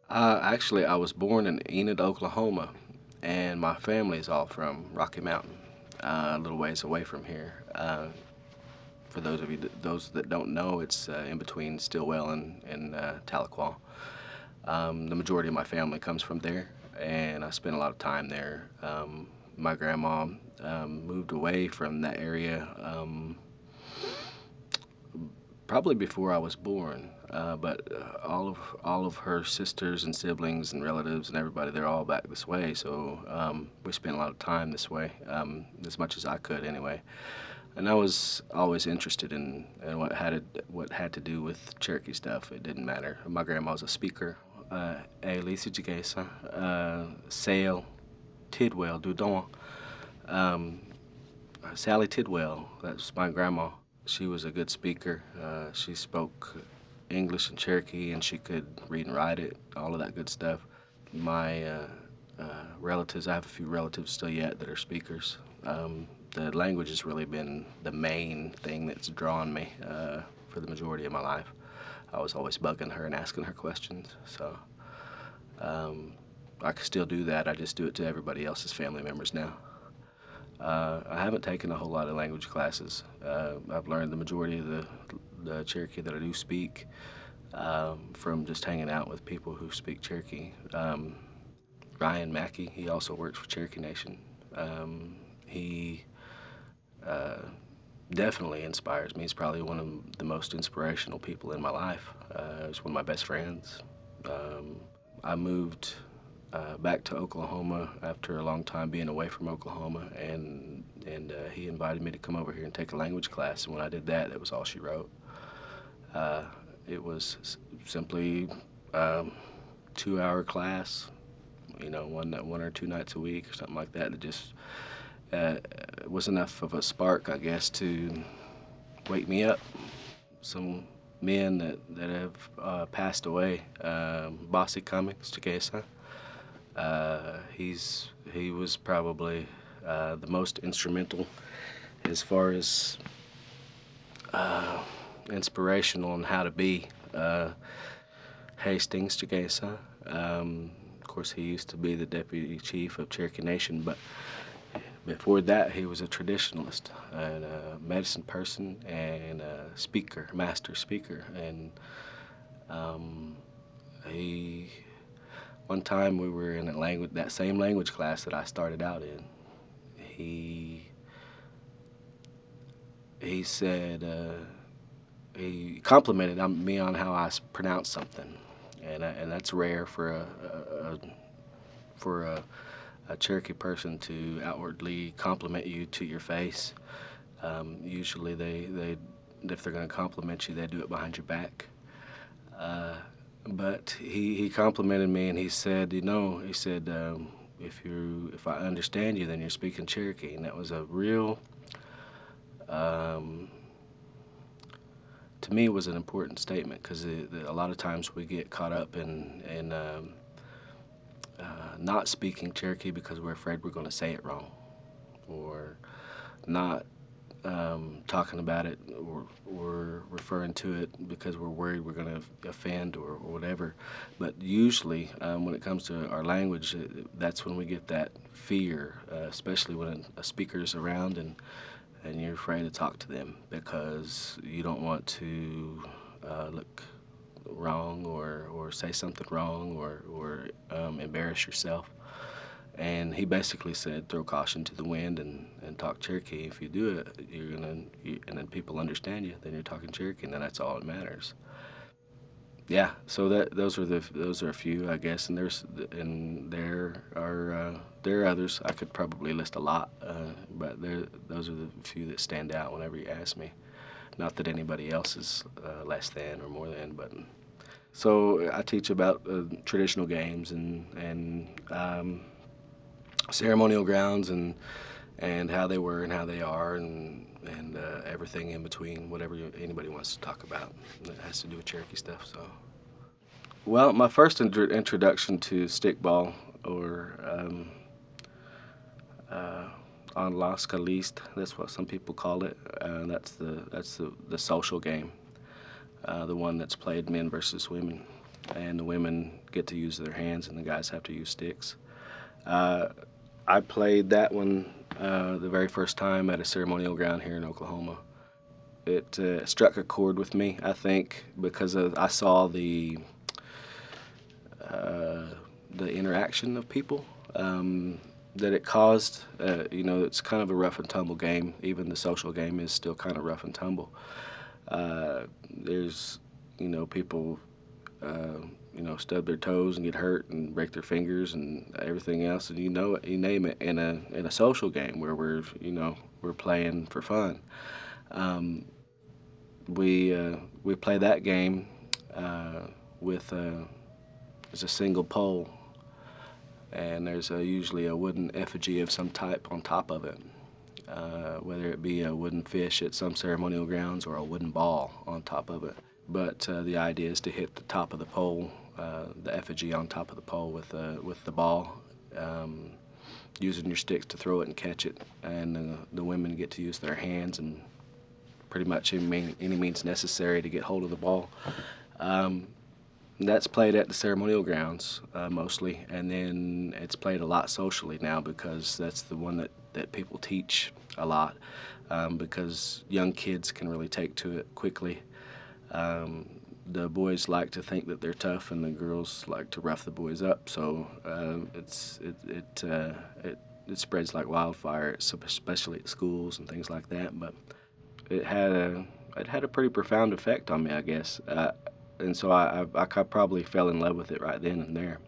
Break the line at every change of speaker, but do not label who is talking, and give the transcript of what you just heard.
Actually, I was born in Enid, Oklahoma, and my family is all from Rocky Mountain, a little ways away from here. For those of you, those that don't know, it's in between Stillwell and Tahlequah. The majority of my family comes from there, and I spent a lot of time there. My grandma moved away from that area probably before I was born. But all of her sisters and siblings and relatives and everybody, they're all back this way. So we spent a lot of time this way, as much as I could anyway. And I was always interested in what had to do with Cherokee stuff. It didn't matter. My grandma was a speaker. Lisa Jagesa, Sale Tidwell Dudon, um, Sally Tidwell. That's my grandma. She was a good speaker. She spoke English and Cherokee, and she could read and write it, all of that good stuff. My relatives, I have a few relatives still yet that are speakers. The language has really been the main thing that's drawn me for the majority of my life. I was always bugging her and asking her questions, so I can still do that. I just do it to everybody else's family members now. I haven't taken a whole lot of language classes. I've learned the majority of the Cherokee that I do speak from just hanging out with people who speak Cherokee. Ryan Mackey, he also works for Cherokee Nation. He definitely inspires me. He's probably one of the most inspirational people in my life. He's one of my best friends. I moved back to Oklahoma after a long time being away from Oklahoma, and he invited me to come over here and take a language class. And when I did that, that was all she wrote. It was simply 2-hour class, one or two nights a week or something like that. That just was enough of a spark, I guess, to wake me up. Some men that have passed away, Bossy Cummings, Chicesa. He was probably the most instrumental as far as inspirational on how to be. Hastings, Chicesa. Of course, he used to be the deputy chief of Cherokee Nation, but before that, he was a traditionalist and a medicine person and a speaker, master speaker. And he, one time we were in that same language class that I started out in. He said he complimented me on how I pronounced something, and that's rare for a Cherokee person to outwardly compliment you to your face. Usually they if they're going to compliment you, they do it behind your back. But he complimented me and he said, if I understand you, then you're speaking Cherokee. And that was a real, um, to me, it was an important statement because a lot of times we get caught up in not speaking Cherokee because we're afraid we're going to say it wrong, or not talking about it or referring to it because we're worried we're going to offend or whatever. But usually, when it comes to our language, that's when we get that fear, especially when a speaker is around and you're afraid to talk to them because you don't want to look wrong or say something wrong or embarrass yourself. And he basically said, throw caution to the wind and talk Cherokee. If you do it, and then people understand you, then you're talking Cherokee, and then that's all that matters. Yeah, so those are a few, I guess, and there are others. I could probably list a lot, but those are the few that stand out whenever you ask me. Not that anybody else is less than or more than, but so I teach about traditional games and ceremonial grounds and how they were and how they are and everything in between, whatever anybody wants to talk about that has to do with Cherokee stuff. So, well, my first introduction to stickball or uh, on Las Caliste, that's what some people call it. That's the social game, the one that's played men versus women. and the women get to use their hands and the guys have to use sticks. Uh, I played that one the very first time at a ceremonial ground here in Oklahoma. It struck a chord with me, I think, because I saw uh, the interaction of people that it caused. It's kind of a rough and tumble game. Even the social game is still kind of rough and tumble. There's, people, uh, stub their toes and get hurt and break their fingers and everything else, and you name it in a social game where we're playing for fun. Um, we play that game with there's a single pole, and there's usually a wooden effigy of some type on top of it, whether it be a wooden fish at some ceremonial grounds or a wooden ball on top of it. But the idea is to hit the top of the pole, the effigy on top of the pole with the ball, using your sticks to throw it and catch it, and the women get to use their hands and pretty much any means necessary to get hold of the ball. Um, that's played at the ceremonial grounds mostly, and then it's played a lot socially now because that's the one that people teach a lot, because young kids can really take to it quickly. Um, the boys like to think that they're tough, and the girls like to rough the boys up. So it spreads like wildfire, especially at schools and things like that. But it had a it had a pretty profound effect on me, I guess. And so I probably fell in love with it right then and there.